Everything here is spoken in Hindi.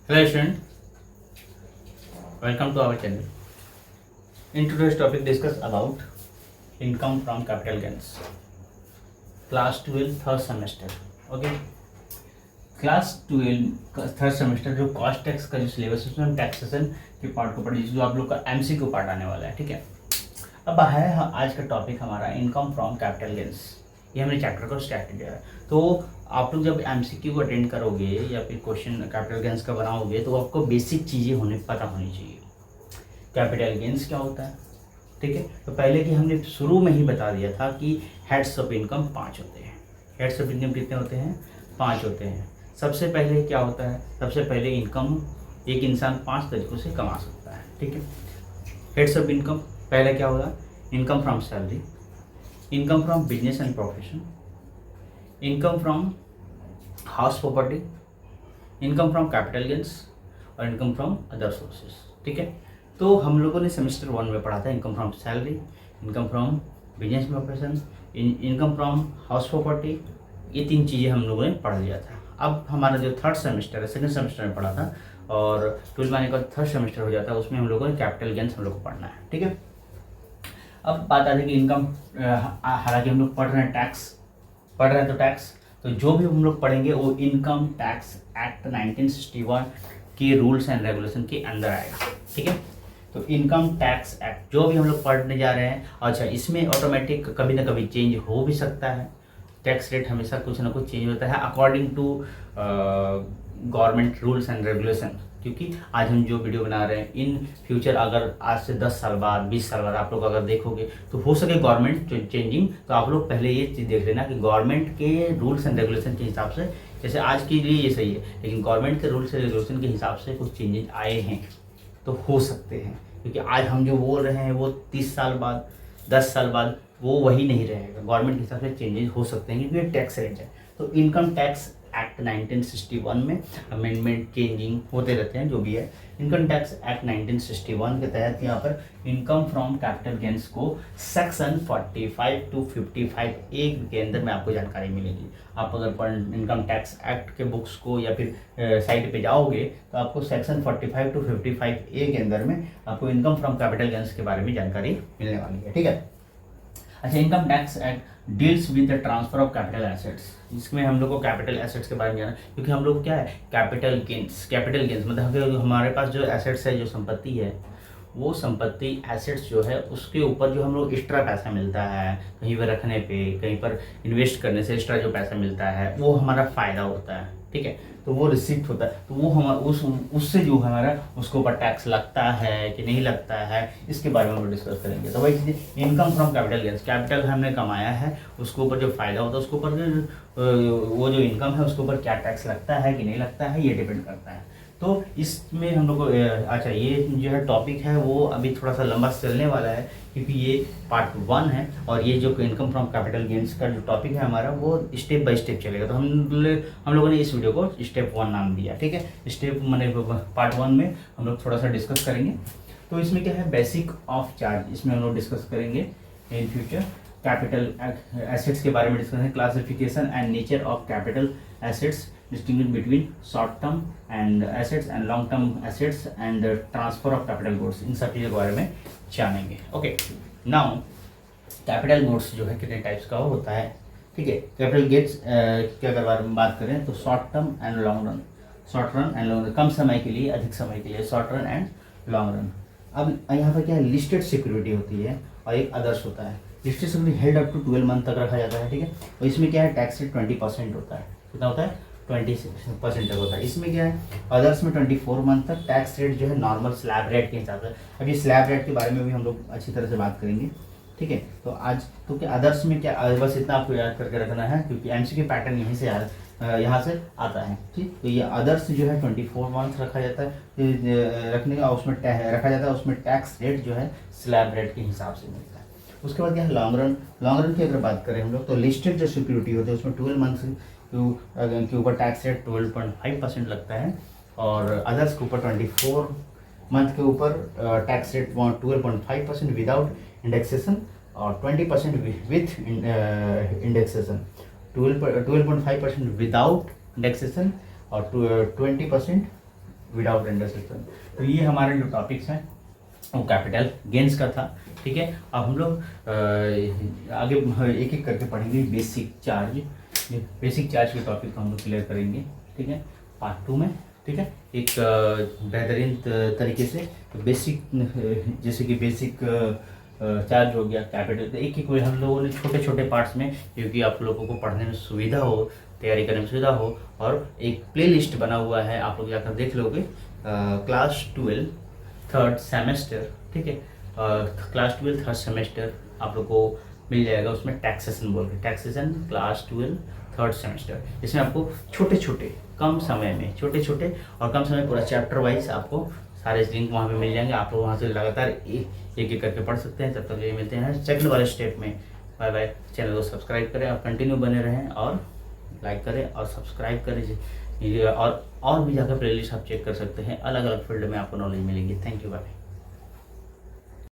Hello student, welcome to our channel. In today's topic discuss about income from capital gains. Class 12 third semester. Okay. Class 12 third semester जो कॉस्ट टैक्स का जो सिलेबस है उसमें हम टैक्सेशन के पार्ट को पढ़िए, जो आप लोग का एमसीक्यू पार्ट आने वाला है। ठीक है, अब है आज का टॉपिक हमारा इनकम फ्रॉम कैपिटल गेन्स। ये हमने चैप्टर को स्टार्ट किया है। तो आप लोग जब एमसीक्यू को अटेंड करोगे या फिर क्वेश्चन कैपिटल गेन्स का बनाओगे तो आपको बेसिक चीज़ें पता होनी चाहिए। कैपिटल गेन्स क्या होता है, ठीक है। तो पहले कि हमने शुरू में ही बता दिया था कि हेड्स ऑफ इनकम 5 होते हैं। हेड्स ऑफ इनकम कितने होते हैं? 5 होते हैं। सबसे पहले क्या होता है? सबसे पहले इनकम एक इंसान 5 तरीकों से कमा सकता है। ठीक है, हेड्स ऑफ इनकम पहले क्या होगा? Income from salary, income from business and profession, income from house property, income from capital gains और इनकम फ्रॉम अदर सोर्सेज। ठीक है, तो हम लोगों ने सेमेस्टर 1 में पढ़ा था income from salary, income from business profession, income from house property. ये 3 चीज़ें हम लोगों ने पढ़ लिया था। अब हमारा जो थर्ड सेमेस्टर है, सेकंड सेमेस्टर में पढ़ा था और 12 आने का थर्ड सेमेस्टर हो जाता है, उसमें हम लोगों ने कैपिटल गेन्स हम लोग को पढ़ना है। ठीक है, अब बात आती है कि इनकम, हालांकि हम लोग पढ़ रहे हैं टैक्स, पढ़ रहे हैं तो टैक्स, तो जो भी हम लोग पढ़ेंगे वो इनकम टैक्स एक्ट 1961 के रूल्स एंड रेगुलेशन के अंदर आएगा। ठीक है, तो इनकम टैक्स एक्ट जो भी हम लोग पढ़ने जा रहे हैं, अच्छा इसमें ऑटोमेटिक कभी ना कभी चेंज हो भी सकता है। टैक्स रेट हमेशा कुछ ना कुछ चेंज होता है according to government rules and regulation. क्योंकि आज हम जो वीडियो बना रहे हैं, इन फ्यूचर अगर आज से 10 साल बाद 20 साल बाद आप लोग अगर देखोगे तो हो सके गवर्नमेंट चेंजिंग, तो आप लोग पहले ये चीज़ देख लेना कि गवर्नमेंट के रूल्स एंड रेगुलेशन के हिसाब से, जैसे आज के लिए ये सही है लेकिन गवर्नमेंट के रूल्स एंड रेगुलेशन के हिसाब से कुछ चेंजेस आए हैं तो हो सकते हैं। क्योंकि आज हम जो बोल रहे हैं वो 30 साल बाद 10 साल बाद वो वही नहीं रहेगा, गवर्नमेंट के हिसाब से चेंजेस हो सकते हैं क्योंकि टैक्स रेट है। तो इनकम टैक्स एक्ट 1961 में अमेंडमेंट चेंजिंग होते रहते हैं जो भी है। इनकम टैक्स एक्ट 1961 के तहत यहाँ पर इनकम फ्रॉम कैपिटल गेन्स को सेक्शन 45 टू 55 ए के अंदर में आपको जानकारी मिलेगी। आप अगर इनकम टैक्स एक्ट के बुक्स को या फिर साइट पे जाओगे तो आपको सेक्शन 45 टू 55 ए के अंदर में आपको इनकम फ्रॉम कैपिटल गेन्स के बारे में जानकारी मिलने वाली है। ठीक है, अच्छा income tax act deals with the transfer of capital assets. इसमें हम लोग को कैपिटल एसेट्स के बारे में जाना, क्योंकि हम लोग क्या है कैपिटल गेन्स मतलब हमारे पास जो एसेट्स है, जो संपत्ति है, वो संपत्ति एसेट्स जो है उसके ऊपर जो हम लोग एक्स्ट्रा पैसा मिलता है कहीं पर रखने पे, कहीं पर इन्वेस्ट करने से एक्स्ट्रा जो पैसा मिलता है वो हमारा फ़ायदा होता है। ठीक है, तो वो रिसिप्ट होता है, तो वो हम उससे जो हमारा उसके ऊपर टैक्स लगता है कि नहीं लगता है, इसके बारे में हम डिस्कस करेंगे। तो वही चीज़ income from capital gains, capital हमने कमाया है उसके ऊपर जो फ़ायदा होता है उसके ऊपर वो जो इनकम है उसके ऊपर क्या टैक्स लगता है कि नहीं लगता है, ये डिपेंड करता है। तो इसमें हम लोग को अच्छा ये जो है टॉपिक है वो अभी थोड़ा सा लंबा चलने वाला है क्योंकि ये पार्ट 1 है और ये जो इनकम फ्रॉम कैपिटल गेन्स का जो टॉपिक है हमारा वो स्टेप बाय स्टेप चलेगा। तो हम लोगों ने इस वीडियो को स्टेप 1 नाम दिया। ठीक है, स्टेप मैंने पार्ट 1 में हम लोग थोड़ा सा डिस्कस करेंगे। तो इसमें क्या है, बेसिक ऑफ चार्ज, इसमें हम लोग डिस्कस करेंगे इन फ्यूचर। कैपिटल एसेट्स के बारे में डिस्कस करेंगे, classification and nature of capital assets, distinguish between short term and assets and long term assets and the transfer of capital goods, इन सब चीज़ों के बारे में जानेंगे। ओके, नाउ कैपिटल गुड्स जो है कितने टाइप्स का होता है। ठीक है, कैपिटल गेट्स के अगर बारे में बात करें तो short term and long run, short run and long run, कम समय के लिए अधिक समय के लिए, short run and long run. अब यहाँ पर क्या है, लिस्टेड सिक्योरिटी होती है और एक अदर्स होता है। Listed security held up to 12 month तक रखा जाता है। ठीक है, और इसमें क्या है, टैक्स रेट 20% होता है। कितना होता है? 20% तक होता है। इसमें क्या है, अदर्स में 24 मंथ तक टैक्स रेट जो है नॉर्मल स्लैब रेट के हिसाब से। अभी स्लैब रेट के बारे में भी हम लोग अच्छी तरह से बात करेंगे। ठीक है, तो आज तो क्या अदर्स में क्या, बस इतना आपको याद करके रखना है क्योंकि एमसीक्यू पैटर्न यहीं से यहाँ से आता है। ठीक, तो ये अदर्स जो है 24 मंथ रखा जाता है, रखने का उसमें रखा जाता है, उसमें टैक्स रेट जो है स्लैब रेट के हिसाब से मिलता है। उसके बाद क्या है, लॉन्ग रन। लॉन्ग रन की अगर बात करें हम लोग तो लिस्टेड जो सिक्योरिटी होती है उसमें 12 मंथ के ऊपर टैक्स रेट 12.5% लगता है और अदर्स के ऊपर 24 मंथ के ऊपर टैक्स रेट 12.5% विदाउट इंडेक्सेशन और 20% विथ इंडेक्सेशन, 12.5% विदाउट इंडेक्सेशन और 20% विदाउट रेंडर सिस्टम। तो ये हमारे जो टॉपिक्स हैं वो कैपिटल गेन्स का था, ठीक है। अब हम लोग आगे एक एक करके पढ़ेंगे। बेसिक चार्ज के टॉपिक को हम लोग क्लियर करेंगे, ठीक है, पार्ट 2 में, ठीक है, एक बेहतरीन तरीके से। तो बेसिक जैसे कि बेसिक चार्ज हो गया, कैपिटल, एक एक हम लोगों ने छोटे छोटे पार्ट्स में, क्योंकि आप लोगों को पढ़ने में सुविधा हो, तैयारी करने में सुविधा हो, और एक प्लेलिस्ट बना हुआ है, आप लोग जाकर देख लोगे। क्लास 12 थर्ड सेमेस्टर, ठीक है, क्लास 12 थर्ड सेमेस्टर आप लोग को मिल जाएगा। उसमें टैक्सेशन बोल के, टैक्सेशन क्लास 12 थर्ड सेमेस्टर, इसमें आपको छोटे छोटे कम समय में कम समय पूरा चैप्टर वाइज आपको सारे लिंक वहाँ पे मिल जाएंगे। आप लोग वहाँ से लगातार एक एक करके पढ़ सकते हैं। तब तक ये मिलते हैं सेकंड वाले स्टेप में। Bye bye. चैनल को सब्सक्राइब करें और कंटिन्यू बने रहें, और लाइक करें और सब्सक्राइब करें, और भी जाकर प्लेलिस्ट आप चेक कर सकते हैं। अलग अलग फील्ड में आपको नॉलेज मिलेंगी। Thank you, bye.